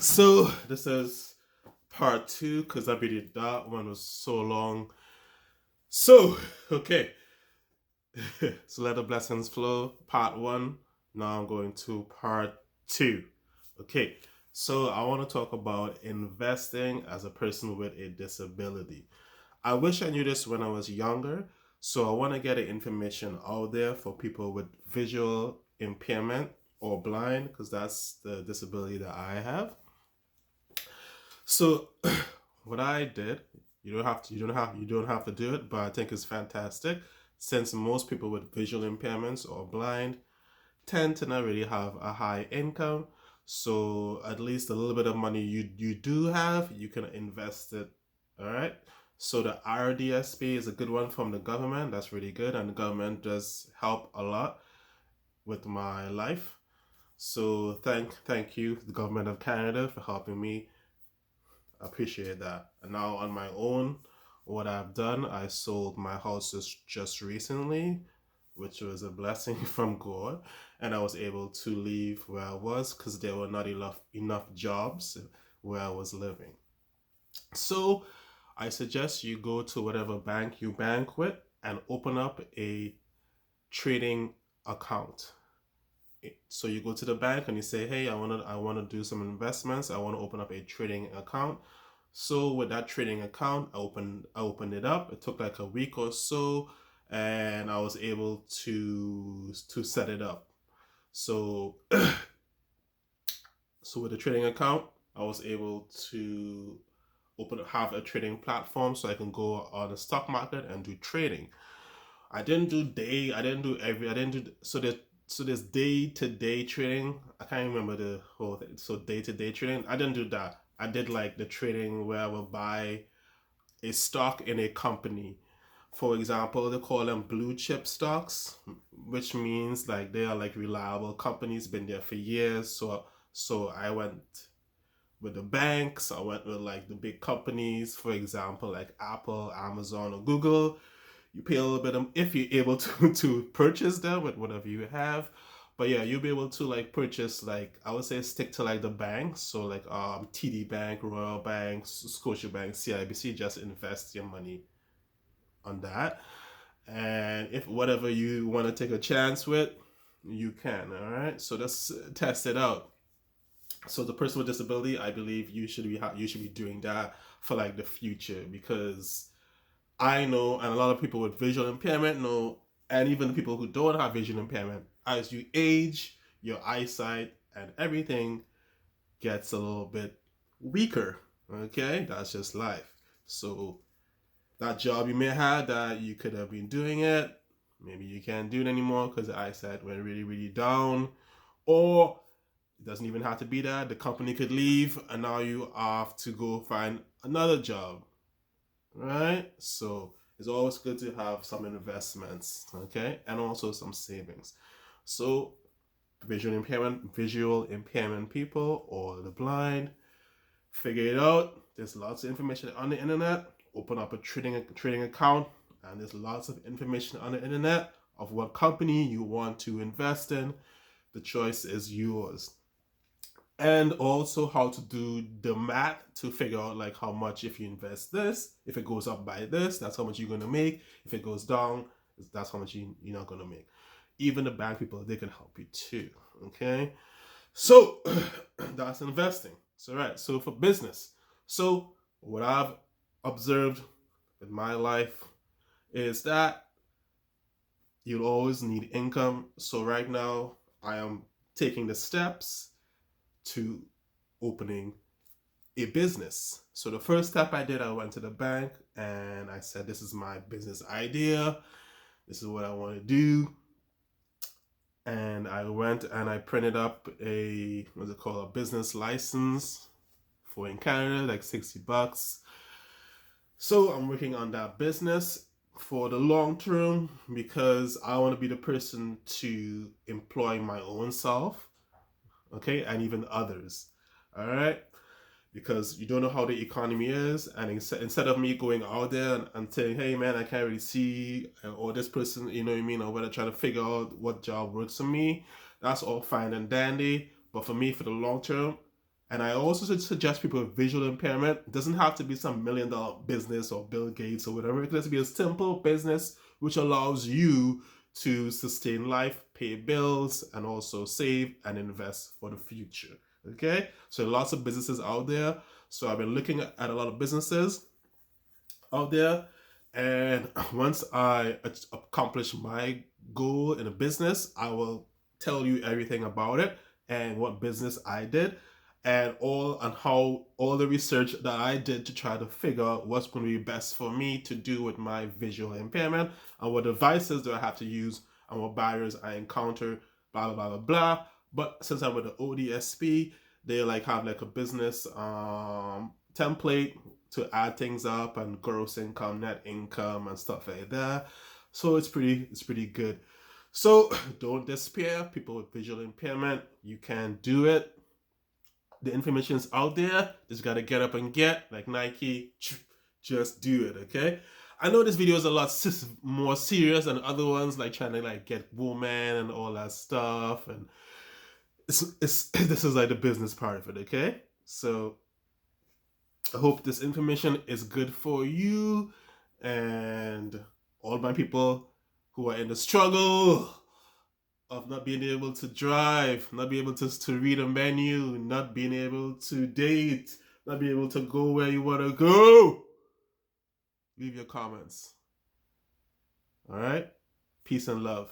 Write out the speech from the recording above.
So this is part two because I did that one was so long. So okay, so let the blessings flow. Part one. Now I'm going to part two. Okay, so I want to talk about investing as a person with a disability. I wish I knew this when I was younger, so I want to get the information out there for people with visual impairment or blind because that's the disability that I have. So what I did, you don't have to do it, but I think it's fantastic since most people with visual impairments or blind tend to not really have a high income. So at least a little bit of money you do have, you can invest it. All right. So the RDSP is a good one from the government. That's really good, and the government does help a lot with my life. So thank you, the government of Canada, for helping me. I appreciate that. And now on my own, what I've done, I sold my house just recently, which was a blessing from God, and I was able to leave where I was because there were not enough jobs where I was living. So I suggest you go to whatever bank you bank with and open up a trading account. So you go to the bank and you say, "Hey, I want to do some investments. I want to open up a trading account." So with that trading account, I opened it up. It took like a week or so, and I was able to set it up. So so with the trading account, I was able to have a trading platform so I can go on the stock market and do trading. I didn't do so there's day to day trading. I can't remember the whole thing. So day to day trading, I didn't do that. I did like the trading where I will buy a stock in a company. For example, they call them blue chip stocks, which means like they are like reliable companies, been there for years. So I went with the banks, I went with like the big companies, for example, like Apple, Amazon, or Google. You pay a little bit if you're able to purchase them with whatever you have. But yeah, you'll be able to like purchase, like I would say, stick to like the banks. So like TD Bank, Royal Bank, Scotia Bank, CIBC. Just invest your money on that. And if whatever you want to take a chance with, you can. All right. So let's test it out. So the person with disability, I believe you should be doing that for like the future, because I know, and a lot of people with visual impairment know, and even the people who don't have visual impairment, as you age, your eyesight and everything gets a little bit weaker. Okay, that's just life. So that job you may have that you could have been doing it, maybe you can't do it anymore because the eyesight went really, really down, or it doesn't even have to be that. The company could leave, and now you have to go find another job, right? So it's always good to have some investments, okay, and also some savings. So visual impairment people or the blind, figure it out. There's lots of information on the internet. Open up a trading account, and there's lots of information on the internet of what company you want to invest in. The choice is yours, and also how to do the math to figure out like how much. If you invest this, if it goes up by this, that's how much you're going to make. If it goes down, that's how much you're not going to make. Even the bank people, they can help you too. Okay, so that's investing. So right, so for business, so what I've observed in my life is that you'll always need income. So right now I am taking the steps to opening a business. So the first step I did, I went to the bank and I said, "This is my business idea. This is what I want to do." And I went and I printed up what's it called, a business license for in Canada, like $60. So I'm working on that business for the long term because I want to be the person to employ my own self, okay, and even others. All right, because you don't know how the economy is, and instead of me going out there and saying, "Hey man, I can't really see," or this person, you know what I mean, or whether trying to figure out what job works for me, that's all fine and dandy. But for me, for the long term, And I also suggest people with visual impairment. It doesn't have to be some $1 million business or Bill Gates or whatever. It can just be a simple business which allows you to sustain life, pay bills, and also save and invest for the future. Okay? So lots of businesses out there. So I've been looking at a lot of businesses out there. And once I accomplish my goal in a business, I will tell you everything about it and what business I did and how all the research that I did to try to figure out what's going to be best for me to do with my visual impairment and what devices do I have to use and what barriers I encounter, blah blah blah blah blah. But since I'm with the ODSP, they like have like a business template to add things up and gross income, net income, and stuff like that. So it's pretty good. So don't despair, people with visual impairment. You can do it. The information is out there. Just gotta get up and get like Nike. Just do it, okay? I know this video is a lot more serious than other ones, like trying to like get woman and all that stuff, and it's this is like the business part of it, okay? So I hope this information is good for you and all my people who are in the struggle of not being able to drive, not being able to read a menu, not being able to date, not being able to go where you want to go. Leave your comments. All right? Peace and love.